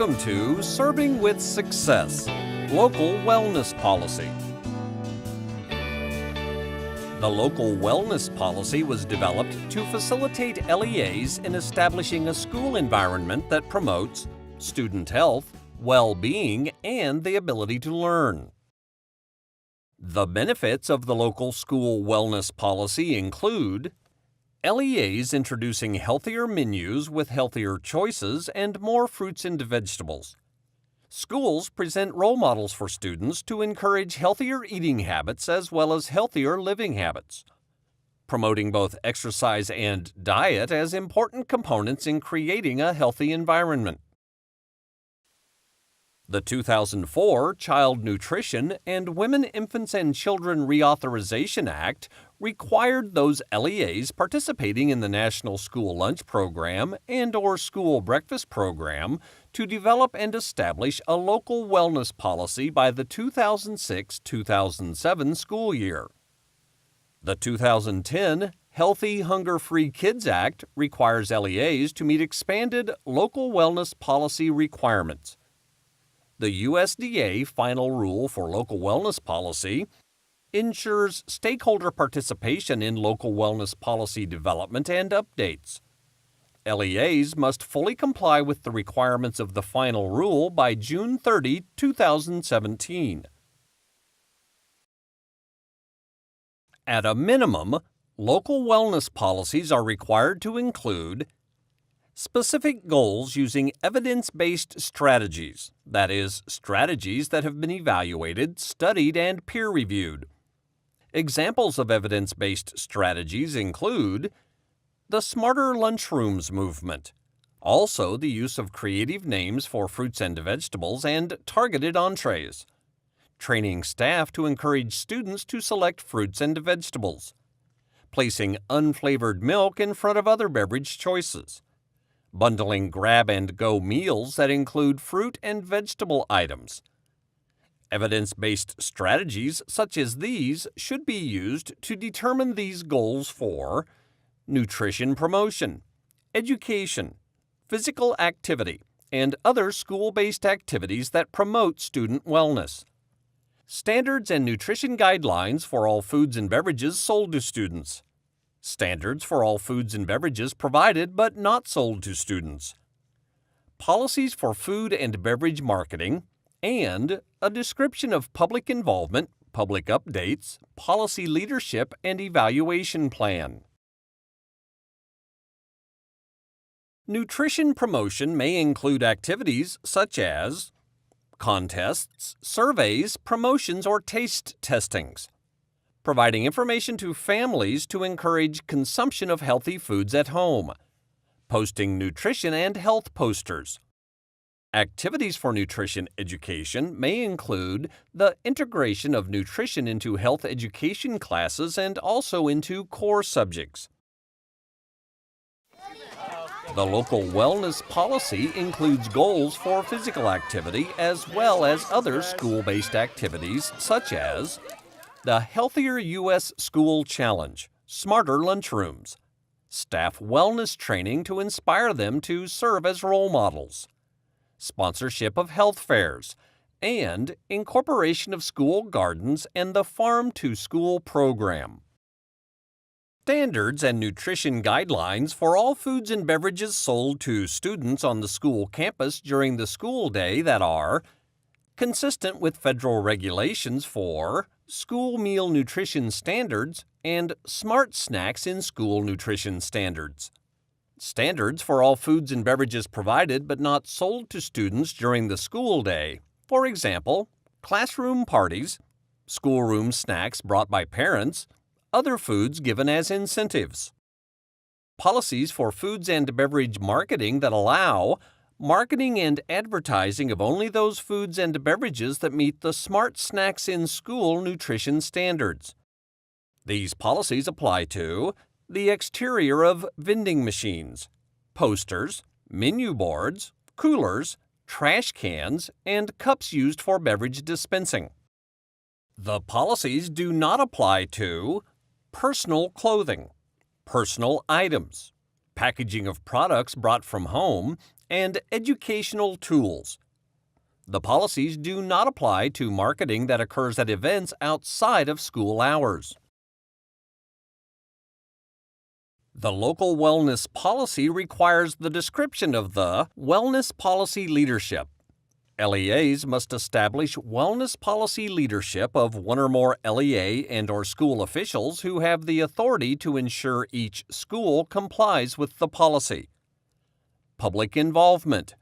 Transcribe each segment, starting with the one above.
Welcome to Serving with Success, Local Wellness Policy. The Local Wellness Policy was developed to facilitate LEAs in establishing a school environment that promotes student health, well-being, and the ability to learn. The benefits of the local school wellness policy include LEAs introducing healthier menus with healthier choices and more fruits and vegetables. Schools present role models for students to encourage healthier eating habits as well as healthier living habits, promoting both exercise and diet as important components in creating a healthy environment. The 2004 Child Nutrition and Women, Infants, and Children Reauthorization Act required those LEAs participating in the National School Lunch Program and/or School Breakfast Program to develop and establish a local wellness policy by the 2006-2007 school year. The 2010 Healthy Hunger-Free Kids Act requires LEAs to meet expanded local wellness policy requirements. The USDA Final Rule for Local Wellness Policy ensures stakeholder participation in local wellness policy development and updates. LEAs must fully comply with the requirements of the final rule by June 30, 2017. At a minimum, local wellness policies are required to include specific goals using evidence-based strategies, that is, strategies that have been evaluated, studied, and peer-reviewed. Examples of evidence-based strategies include the Smarter Lunchrooms movement, also the use of creative names for fruits and vegetables and targeted entrees, training staff to encourage students to select fruits and vegetables, placing unflavored milk in front of other beverage choices, bundling grab-and-go meals that include fruit and vegetable items. Evidence-based strategies such as these should be used to determine these goals for nutrition promotion, education, physical activity, and other school-based activities that promote student wellness. Standards and nutrition guidelines for all foods and beverages sold to students. Standards for all foods and beverages provided but not sold to students. Policies for food and beverage marketing, and a description of public involvement, public updates, policy leadership, and evaluation plan. Nutrition promotion may include activities such as contests, surveys, promotions, or taste testings. Providing information to families to encourage consumption of healthy foods at home, posting nutrition and health posters. Activities for nutrition education may include the integration of nutrition into health education classes and also into core subjects. The local wellness policy includes goals for physical activity as well as other school-based activities such as the Healthier U.S. School Challenge, Smarter Lunchrooms, staff wellness training to inspire them to serve as role models, sponsorship of health fairs, and incorporation of school gardens and the Farm to School program. Standards and nutrition guidelines for all foods and beverages sold to students on the school campus during the school day that are consistent with federal regulations for school meal nutrition standards and smart snacks in school nutrition standards. Standards for all foods and beverages provided but not sold to students during the school day. For example, classroom parties, schoolroom snacks brought by parents, other foods given as incentives. Policies for foods and beverage marketing that allow marketing and advertising of only those foods and beverages that meet the Smart Snacks in School nutrition standards. These policies apply to the exterior of vending machines, posters, menu boards, coolers, trash cans, and cups used for beverage dispensing. The policies do not apply to personal clothing, personal items, packaging of products brought from home, and educational tools. The policies do not apply to marketing that occurs at events outside of school hours. The local wellness policy requires the description of the wellness policy leadership. LEAs must establish wellness policy leadership of one or more LEA and/or school officials who have the authority to ensure each school complies with the policy. Public involvement.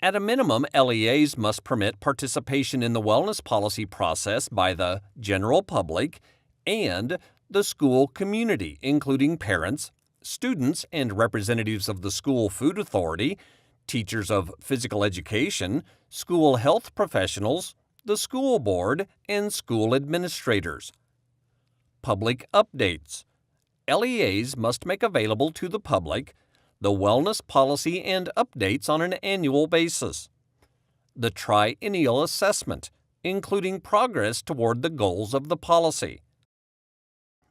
At a minimum, LEAs must permit participation in the wellness policy process by the general public and the school community, including parents, students, and representatives of the school food authority, teachers of physical education, school health professionals, the school board, and school administrators. Public updates. LEAs must make available to the public the wellness policy and updates on an annual basis. The triennial assessment, including progress toward the goals of the policy.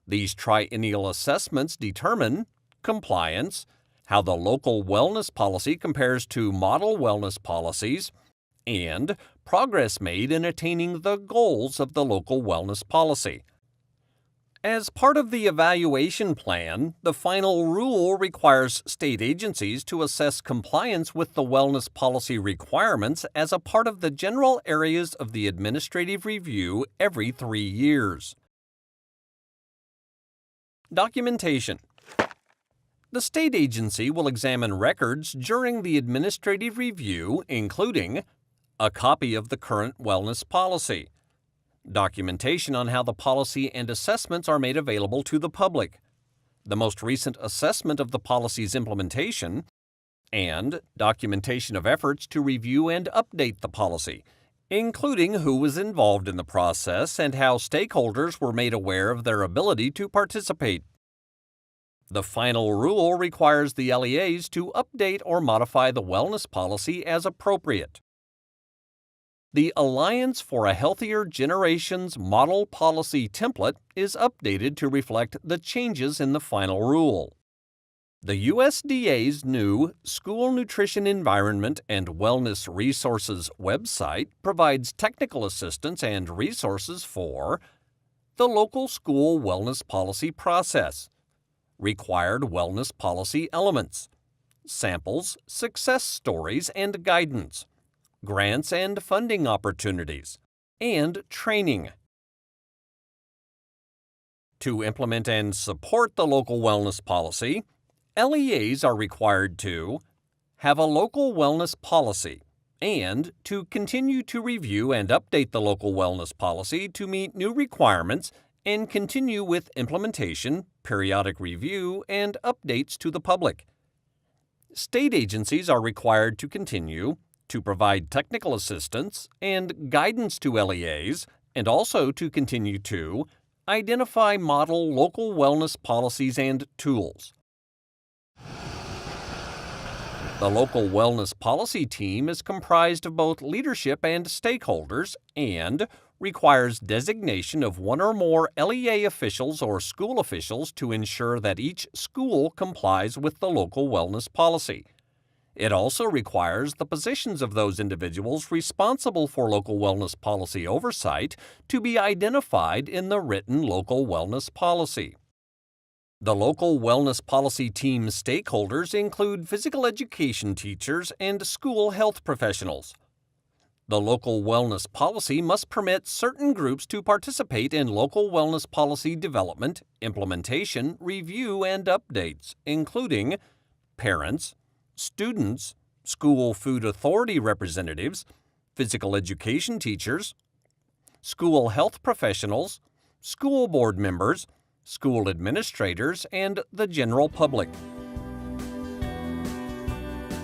These triennial assessments determine compliance, how the local wellness policy compares to model wellness policies, and progress made in attaining the goals of the local wellness policy. As part of the evaluation plan, the final rule requires state agencies to assess compliance with the wellness policy requirements as a part of the general areas of the administrative review every 3 years. Documentation. The state agency will examine records during the administrative review, including a copy of the current wellness policy, documentation on how the policy and assessments are made available to the public, the most recent assessment of the policy's implementation, and documentation of efforts to review and update the policy, including who was involved in the process and how stakeholders were made aware of their ability to participate. The final rule requires the LEAs to update or modify the wellness policy as appropriate. The Alliance for a Healthier Generations Model Policy Template is updated to reflect the changes in the final rule. The USDA's new School Nutrition Environment and Wellness Resources website provides technical assistance and resources for the local school wellness policy process, required wellness policy elements, samples, success stories, and guidance, grants and funding opportunities, and training. To implement and support the local wellness policy, LEAs are required to have a local wellness policy and to continue to review and update the local wellness policy to meet new requirements and continue with implementation, periodic review, and updates to the public. State agencies are required to continue to provide technical assistance and guidance to LEAs, and also to continue to identify model local wellness policies and tools. The local wellness policy team is comprised of both leadership and stakeholders and requires designation of one or more LEA officials or school officials to ensure that each school complies with the local wellness policy. It also requires the positions of those individuals responsible for local wellness policy oversight to be identified in the written local wellness policy. The local wellness policy team stakeholders include physical education teachers and school health professionals. The local wellness policy must permit certain groups to participate in local wellness policy development, implementation, review, and updates, including parents, students, school food authority representatives, physical education teachers, school health professionals, school board members, school administrators, and the general public.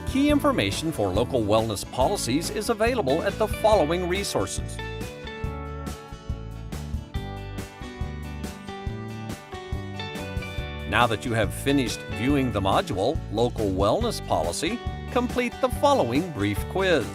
Key information for local wellness policies is available at the following resources. Now that you have finished viewing the module Local Wellness Policy, complete the following brief quiz.